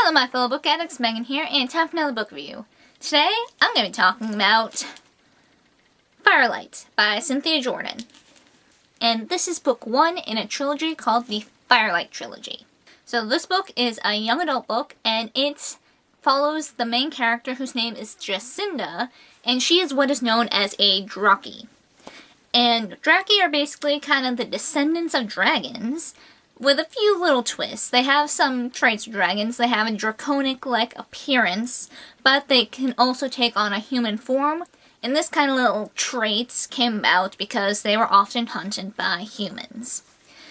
Hello my fellow book addicts, Megan here, and time for another book review. Today, I'm going to be talking about Firelight by Cynthia Jordan. And this is book 1 in a trilogy called the Firelight Trilogy. So this book is a young adult book, and it follows the main character whose name is Jacinda, and she is what is known as a Draki. And Draki are basically kind of the descendants of dragons, with a few little twists. They have some traits of dragons. They have a draconic-like appearance, but they can also take on a human form. And this kind of little traits came about because they were often hunted by humans.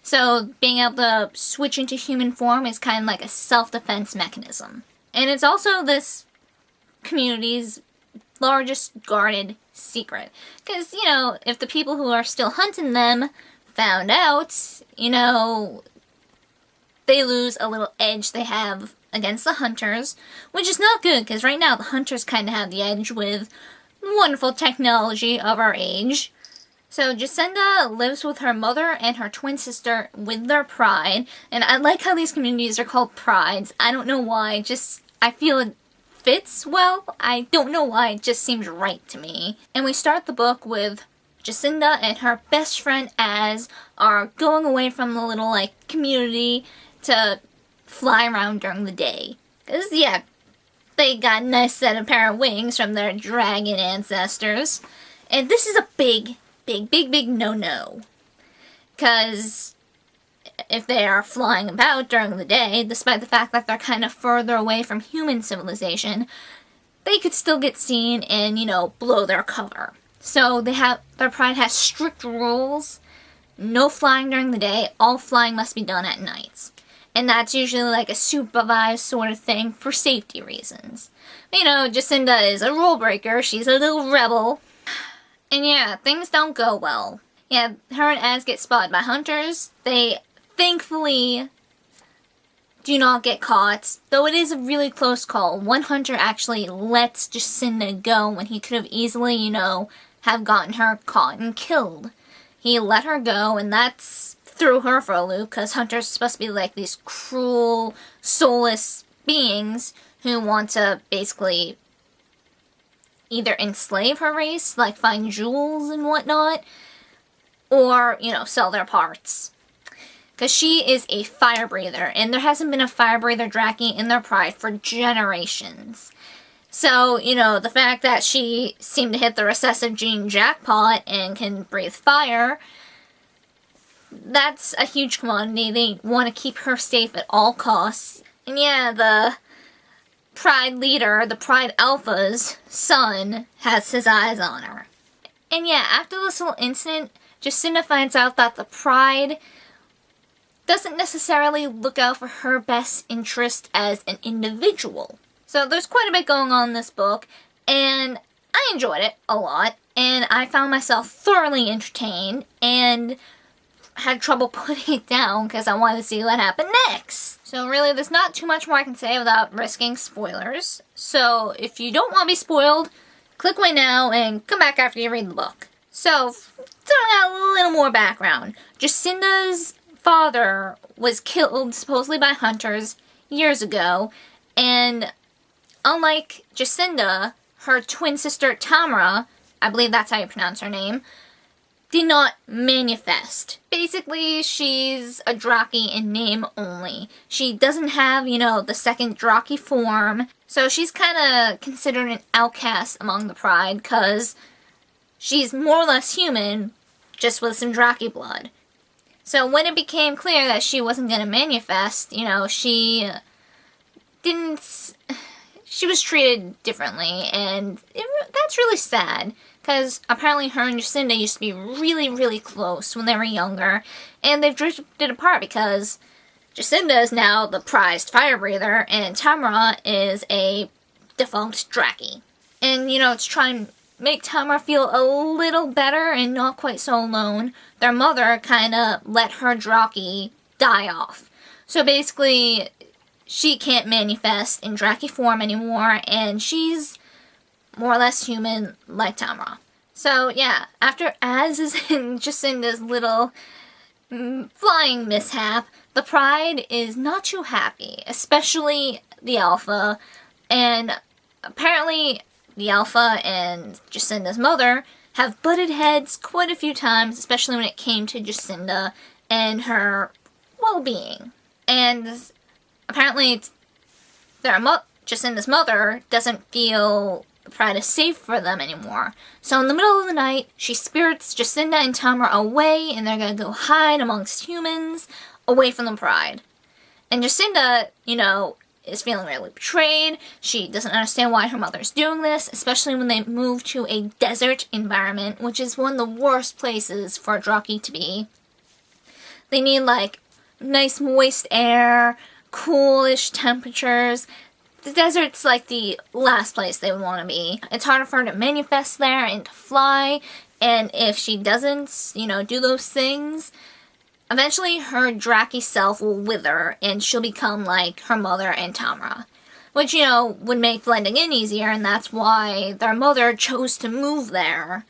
So being able to switch into human form is kind of like a self-defense mechanism. And it's also this community's largest guarded secret. Because, you know, if the people who are still hunting them found out, you know, they lose a little edge they have against the hunters, which is not good, because right now the hunters kind of have the edge with wonderful technology of our age. So Jacinda lives with her mother and her twin sister with their pride, and I like how these communities are called prides. I don't know why, just I feel it fits well. I don't know why, it just seems right to me. And we start the book with Jacinda and her best friend Az are going away from the little, community to fly around during the day. Because, yeah, they got a nice set of pair of wings from their dragon ancestors. And this is a big no-no. Because if they are flying about during the day, despite the fact that they're kind of further away from human civilization, they could still get seen and, you know, blow their cover. So their pride has strict rules. No flying during the day. All flying must be done at night. And that's usually like a supervised sort of thing for safety reasons. You know, Jacinda is a rule breaker. She's a little rebel. And yeah, things don't go well. Yeah, her and Az get spotted by hunters. They thankfully do not get caught, though it is a really close call. One hunter actually lets Jacinda go when he could have easily, you know, have gotten her caught and killed. He let her go, and that's threw her for a loop, because hunters are supposed to be like these cruel, soulless beings who want to basically either enslave her race, like find jewels and whatnot, or, you know, sell their parts. Because she is a fire breather, and there hasn't been a fire breather Draki in their pride for generations. So, you know, the fact that she seemed to hit the recessive gene jackpot and can breathe fire, that's a huge commodity. They want to keep her safe at all costs. And yeah, the pride leader, the pride alpha's son, has his eyes on her. And yeah, after this little incident, Jacinda finds out that the pride doesn't necessarily look out for her best interest as an individual. So there's quite a bit going on in this book, and I enjoyed it a lot, and I found myself thoroughly entertained, and had trouble putting it down because I wanted to see what happened next. So really, there's not too much more I can say without risking spoilers. So if you don't want to be spoiled, click away now and come back after you read the book. So, throwing out a little more background. Jacinda's father was killed supposedly by hunters years ago, and unlike Jacinda, her twin sister Tamara, I believe that's how you pronounce her name, did not manifest. Basically, she's a Draki in name only. She doesn't have, you know, the second Draki form, so she's kind of considered an outcast among the pride, because she's more or less human, just with some Draki blood. So when it became clear that she wasn't going to manifest, you know, she was treated differently, and that's really sad, because apparently her and Jacinda used to be really close when they were younger, and they've drifted apart because Jacinda is now the prized fire breather, and Tamara is a defunct Draki. And, you know, to try and make Tamara feel a little better and not quite so alone, their mother kind of let her Draki die off. So basically, she can't manifest in Draki form anymore, and she's more or less human like Tamara. So yeah, after Az is in Jacinda's little flying mishap, the Pride is not too happy, especially the Alpha, and apparently the Alpha and Jacinda's mother have butted heads quite a few times, especially when it came to Jacinda and her well-being. And apparently Jacinda's mother doesn't feel the pride is safe for them anymore. So in the middle of the night, she spirits Jacinda and Tamara away, and they're gonna go hide amongst humans, away from the pride. And Jacinda, is feeling really betrayed. She doesn't understand why her mother's doing this, especially when they move to a desert environment, which is one of the worst places for a Draki to be. They need, nice moist air, coolish temperatures. The desert's the last place they would want to be. It's harder for her to manifest there and to fly, and if she doesn't, do those things, eventually her Draki self will wither, and she'll become like her mother and Tamara. Which, would make blending in easier, and that's why their mother chose to move there.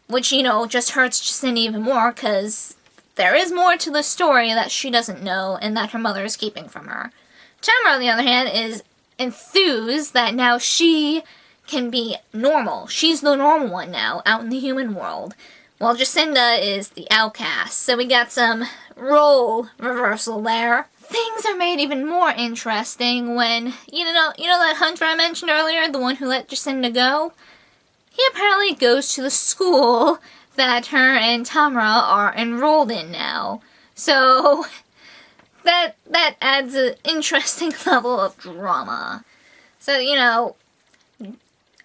Which, just hurts Jacinda even more, because there is more to the story that she doesn't know, and that her mother is keeping from her. Tamara, on the other hand, is enthused that now she can be normal. She's the normal one now, out in the human world. While Jacinda is the outcast. So we got some role reversal there. Things are made even more interesting when, that hunter I mentioned earlier, the one who let Jacinda go? He apparently goes to the school that her and Tamara are enrolled in now. So that adds an interesting level of drama. So,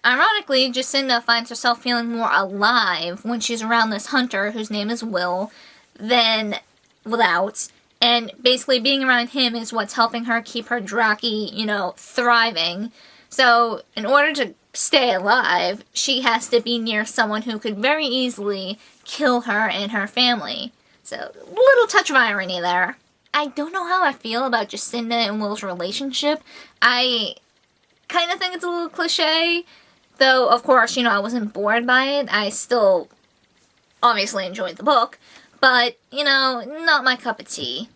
ironically, Jacinda finds herself feeling more alive when she's around this hunter, whose name is Will, than without. And basically being around him is what's helping her keep her Draki, thriving. So, in order to stay alive, she has to be near someone who could very easily kill her and her family. So, a little touch of irony there. I don't know how I feel about Jacinda and Will's relationship. I kind of think it's a little cliche. Though, of course, I wasn't bored by it. I still obviously enjoyed the book. But, not my cup of tea.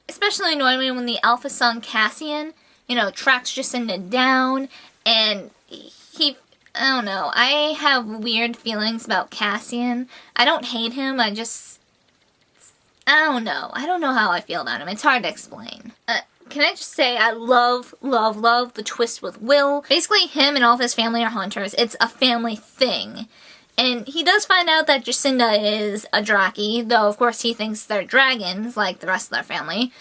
Especially annoyed me when the Alpha son Cassian, tracks Jacinda down. And I don't know. I have weird feelings about Cassian. I don't hate him. I don't know. I don't know how I feel about him. It's hard to explain. Can I just say I love the twist with Will. Basically, him and all of his family are hunters. It's a family thing. And he does find out that Jacinda is a Draki, though of course he thinks they're dragons, like the rest of their family.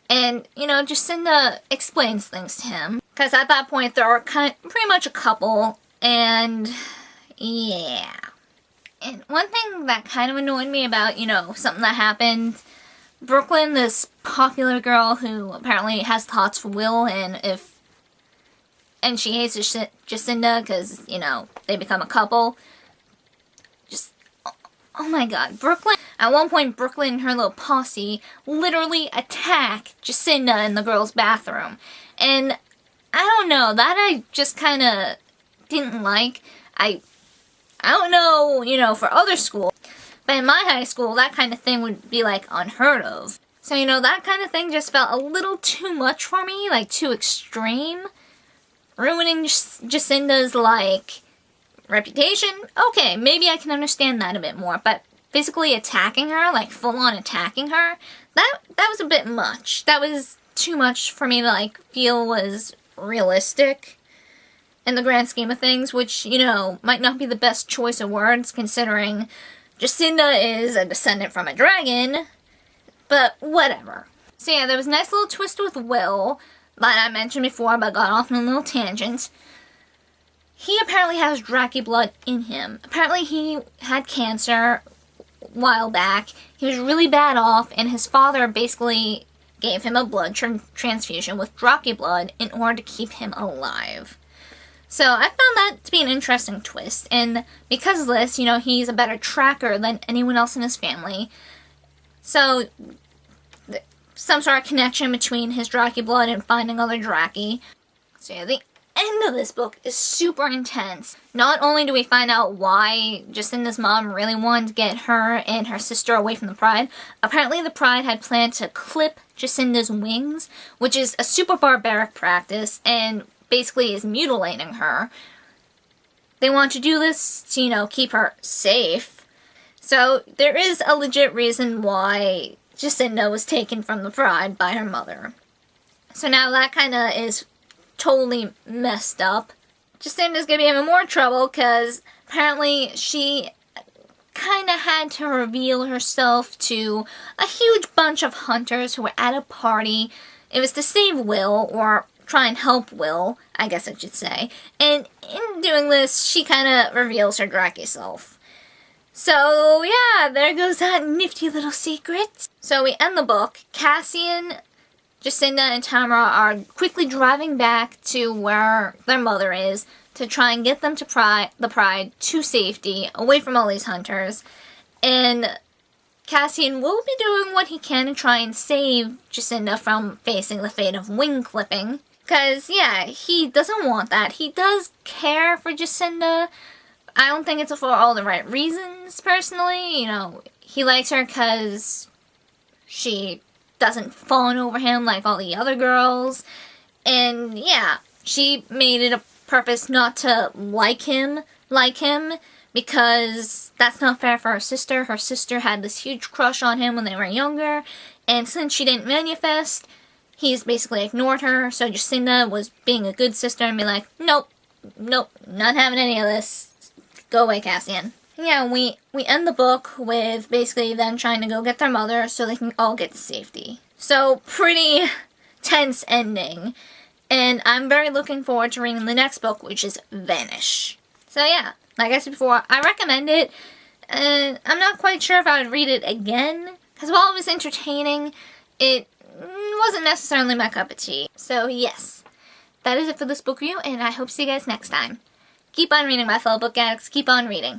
And, Jacinda explains things to him. Because at that point, they're pretty much a couple. And, yeah. And one thing that kind of annoyed me about, something that happened, Brooklyn, this popular girl who apparently has thoughts for Will, and she hates Jacinda because, they become a couple. Oh my god, Brooklyn. At one point, Brooklyn and her little posse literally attack Jacinda in the girls' bathroom. And I don't know, that I just kind of didn't like. I don't know, for other schools, but in my high school, that kind of thing would be, unheard of. So, that kind of thing just felt a little too much for me, too extreme. Ruining Jacinda's, reputation? Okay, maybe I can understand that a bit more, but physically attacking her, full-on attacking her, that was a bit much. That was too much for me to, feel was realistic in the grand scheme of things, which, might not be the best choice of words, considering Jacinda is a descendant from a dragon, but whatever. So yeah, there was a nice little twist with Will, that I mentioned before, but got off on a little tangent. He apparently has Draki blood in him. Apparently he had cancer a while back. He was really bad off, and his father basically gave him a blood transfusion with Draki blood in order to keep him alive. So I found that to be an interesting twist, and because of this, he's a better tracker than anyone else in his family. So, some sort of connection between his Draki blood and finding other Draki. So yeah, the end of this book is super intense. Not only do we find out why Jacinda's mom really wanted to get her and her sister away from the Pride, apparently the Pride had planned to clip Jacinda's wings, which is a super barbaric practice and basically is mutilating her. They want to do this to, keep her safe. So there is a legit reason why Jacinda was taken from the Pride by her mother. So now that kind of is totally messed up. Jacinda's gonna be having more trouble because apparently she kind of had to reveal herself to a huge bunch of hunters who were at a party. It was to save Will, or try and help Will, I guess I should say. And in doing this, she kind of reveals her Draki self. So yeah, there goes that nifty little secret. So we end the book. Cassian, Jacinda, and Tamara are quickly driving back to where their mother is to try and get them to the Pride to safety, away from all these hunters. And Cassian will be doing what he can to try and save Jacinda from facing the fate of wing clipping. Because, yeah, he doesn't want that. He does care for Jacinda. I don't think it's for all the right reasons, personally. He likes her because she doesn't fawn over him like all the other girls. And, yeah, she made it a purpose not to like him, because that's not fair for her sister. Her sister had this huge crush on him when they were younger, and since she didn't manifest, he's basically ignored her. So Jacinda was being a good sister and be like, nope, not having any of this. Go away, Cassian. Yeah, we end the book with basically them trying to go get their mother so they can all get to safety. So, pretty tense ending. And I'm very looking forward to reading the next book, which is Vanish. So yeah, like I said before, I recommend it. And I'm not quite sure if I would read it again, because while it was entertaining, it wasn't necessarily my cup of tea. So yes, that is it for this book review, and I hope to see you guys next time. Keep on reading, my fellow book addicts. Keep on reading.